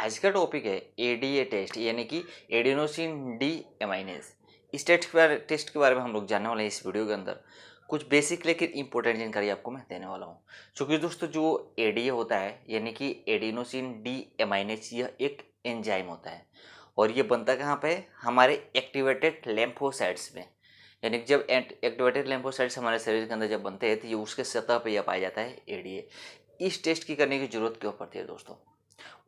आज का टॉपिक है एडीए टेस्ट यानी कि एडिनोसिन डी एमाइनेज। इस टेस्ट के बारे में हम लोग जानने वाले हैं इस वीडियो के अंदर। कुछ बेसिक लेकिन इंपॉर्टेंट जानकारी आपको मैं देने वाला हूँ। क्योंकि दोस्तों जो एडीए होता है यानी कि एडिनोसिन डी एमाइनेज, यह एक एंजाइम होता है और ये बनता कहाँ पे है? हमारे एक्टिवेटेड लिम्फोसाइट्स में। यानी कि जब एक्टिवेटेड लिम्फोसाइट्स हमारे शरीर के अंदर जब बनते हैं तो ये उसके सतह पे यह पाया जाता है एडीए। इस टेस्ट की करने की जरूरत क्यों पड़ती है दोस्तों?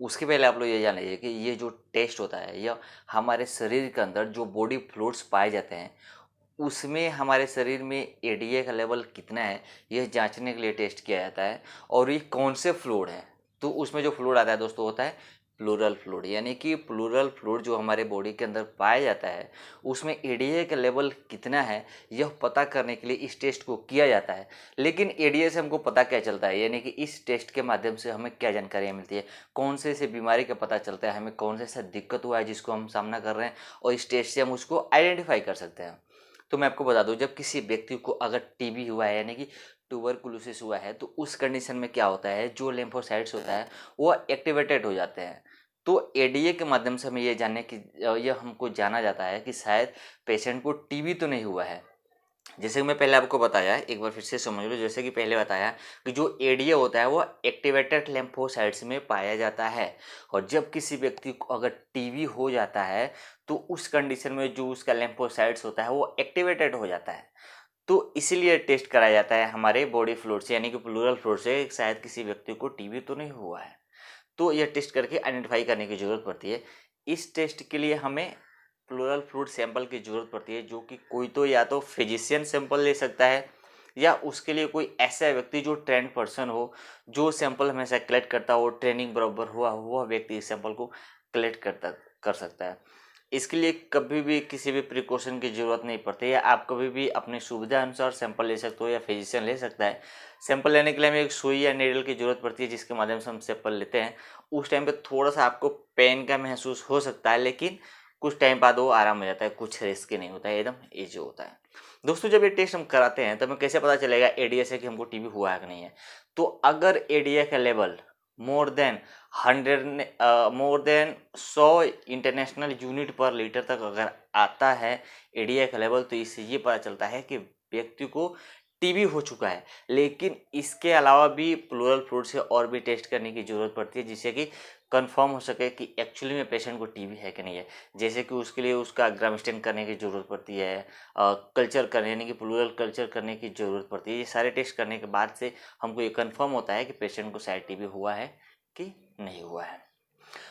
उसके पहले आप लोग ये जान लीजिए कि ये जो टेस्ट होता है यह हमारे शरीर के अंदर जो बॉडी फ्लूइड्स पाए जाते हैं उसमें हमारे शरीर में एडीए का लेवल कितना है यह जांचने के लिए टेस्ट किया जाता है। और ये कौन से फ्लूइड हैं, तो उसमें जो फ्लूइड आता है दोस्तों होता है प्लूरल फ्लूइड। यानी कि प्लूरल फ्लूइड जो हमारे बॉडी के अंदर पाया जाता है उसमें एडीए का लेवल कितना है यह पता करने के लिए इस टेस्ट को किया जाता है। लेकिन एडीए से हमको पता क्या चलता है, यानी कि इस टेस्ट के माध्यम से हमें क्या जानकारियाँ मिलती है, कौन से बीमारी का पता चलता है, हमें कौन से ऐसा दिक्कत हुआ है जिसको हम सामना कर रहे हैं और इस टेस्ट से हम उसको आइडेंटिफाई कर सकते हैं। तो मैं आपको बता दूं, जब किसी व्यक्ति को अगर टीबी हुआ है यानी कि ट्यूबरकुलोसिस हुआ है तो उस कंडीशन में क्या होता है, जो लिम्फोसाइट्स होता है वो एक्टिवेटेड हो जाते हैं। तो एडीए के माध्यम से हमें ये जानने की यह हमको जाना जाता है कि शायद पेशेंट को टीबी तो नहीं हुआ है। जैसे कि मैं पहले आपको बताया, एक बार फिर से समझ लो, जैसे कि पहले बताया कि जो एडीए होता है वो एक्टिवेटेड लिम्फोसाइट्स में पाया जाता है। और जब किसी व्यक्ति को अगर टीबी हो जाता है तो उस कंडीशन में जो उसका लिम्फोसाइट्स होता है वो एक्टिवेटेड हो जाता है। तो इसीलिए टेस्ट कराया जाता है हमारे बॉडी फ्लूइड से, यानी कि प्लूरल फ्लूइड से, शायद किसी व्यक्ति को टीबी तो नहीं हुआ है। तो यह टेस्ट करके आइडेंटिफाई करने की ज़रूरत पड़ती है। इस टेस्ट के लिए हमें प्लूरल फ्लूइड सैंपल की ज़रूरत पड़ती है, जो कि कोई तो या तो फिजिशियन सैंपल ले सकता है या उसके लिए कोई ऐसा व्यक्ति जो ट्रेंड पर्सन हो, जो सैंपल हमेशा कलेक्ट करता हो, ट्रेनिंग बराबर हुआ हो, वह व्यक्ति इस सैंपल को कलेक्ट कर सकता है। इसके लिए कभी भी किसी भी प्रिकॉशन की ज़रूरत नहीं पड़ती है। आप कभी भी अपनी सुविधा अनुसार सैंपल ले सकते हो या फिजिशियन ले सकता है। सैंपल लेने के लिए हमें एक सुई या नीडल की ज़रूरत पड़ती है जिसके माध्यम से हम सैंपल लेते हैं। उस टाइम पे थोड़ा सा आपको पेन का महसूस हो सकता है, लेकिन कुछ टाइम बाद वो आराम हो जाता है, कुछ रिस्क नहीं होता है, एकदम ईजी होता है। दोस्तों जब ये टेस्ट हम कराते हैं तो हमें कैसे पता चलेगा एडीए से कि हमको टीबी हुआ है कि नहीं है? तो अगर एडीए का level more than 100 international unit पर लीटर तक अगर आता है एडीए का लेवल, तो इससे ये पता चलता है कि व्यक्ति को टीबी हो चुका है। लेकिन इसके अलावा भी प्लूरल फ्लूइड से और भी टेस्ट करने की ज़रूरत पड़ती है जिससे कि कंफर्म हो सके कि एक्चुअली में पेशेंट को टीबी है कि नहीं है। जैसे कि उसके लिए उसका ग्रामस्टेन करने की ज़रूरत पड़ती है, कल्चर करने यानी कि प्लूरल कल्चर करने की ज़रूरत पड़ती है। ये सारे टेस्ट करने के बाद से हमको ये कंफर्म होता है कि पेशेंट को शायद टीबी हुआ है कि नहीं हुआ है।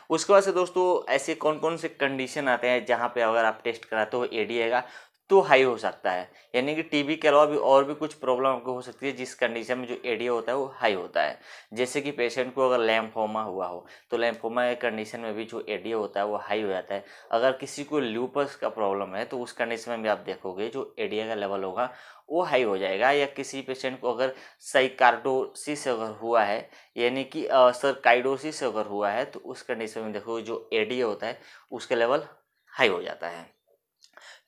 उसके बाद से दोस्तों ऐसे कौन कौन से कंडीशन आते हैं जहाँ पे अगर आप टेस्ट कराते हो एडीए का तो हाई हो सकता है, यानी कि टीबी के अलावा भी और भी कुछ प्रॉब्लम आपको हो सकती है जिस कंडीशन में जो एडीए होता है वो हाई होता है। जैसे कि पेशेंट को अगर लैम्फोमा हुआ हो तो लैम्फोमा के कंडीशन में भी जो एडीए होता है वो हाई हो जाता है। अगर किसी को ल्यूपस का प्रॉब्लम है तो उस कंडीशन में भी आप देखोगे जो एडीए का लेवल होगा वो हाई हो जाएगा। या किसी पेशेंट को अगर साइकार्डोसिस अगर हुआ है यानी कि सरकाइडोसिस अगर हुआ है तो उस कंडीशन में देखो जो एडीए होता है उसका लेवल हाई हो जाता है।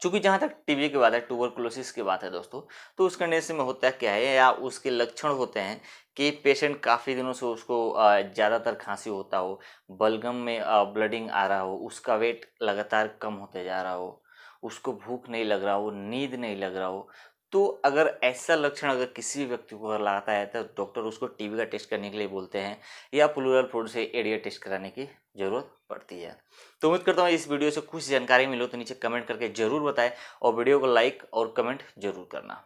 चूंकि जहाँ तक टीबी की बात है, ट्यूबरकुलोसिस की बात है दोस्तों, तो उस कंडीशन में होता क्या है या उसके लक्षण होते हैं कि पेशेंट काफ़ी दिनों से उसको ज़्यादातर खांसी होता हो, बलगम में ब्लडिंग आ रहा हो, उसका वेट लगातार कम होते जा रहा हो, उसको भूख नहीं लग रहा हो, नींद नहीं लग रहा हो। तो अगर ऐसा लक्षण अगर किसी व्यक्ति को अगर लगता है तो डॉक्टर उसको टीबी का टेस्ट करने के लिए बोलते हैं या प्लूरल फ्लूइड से एडीए टेस्ट कराने की ज़रूरत पड़ती है। तो उम्मीद करता हूँ इस वीडियो से कुछ जानकारी मिलो तो नीचे कमेंट करके ज़रूर बताएं और वीडियो को लाइक और कमेंट जरूर करना।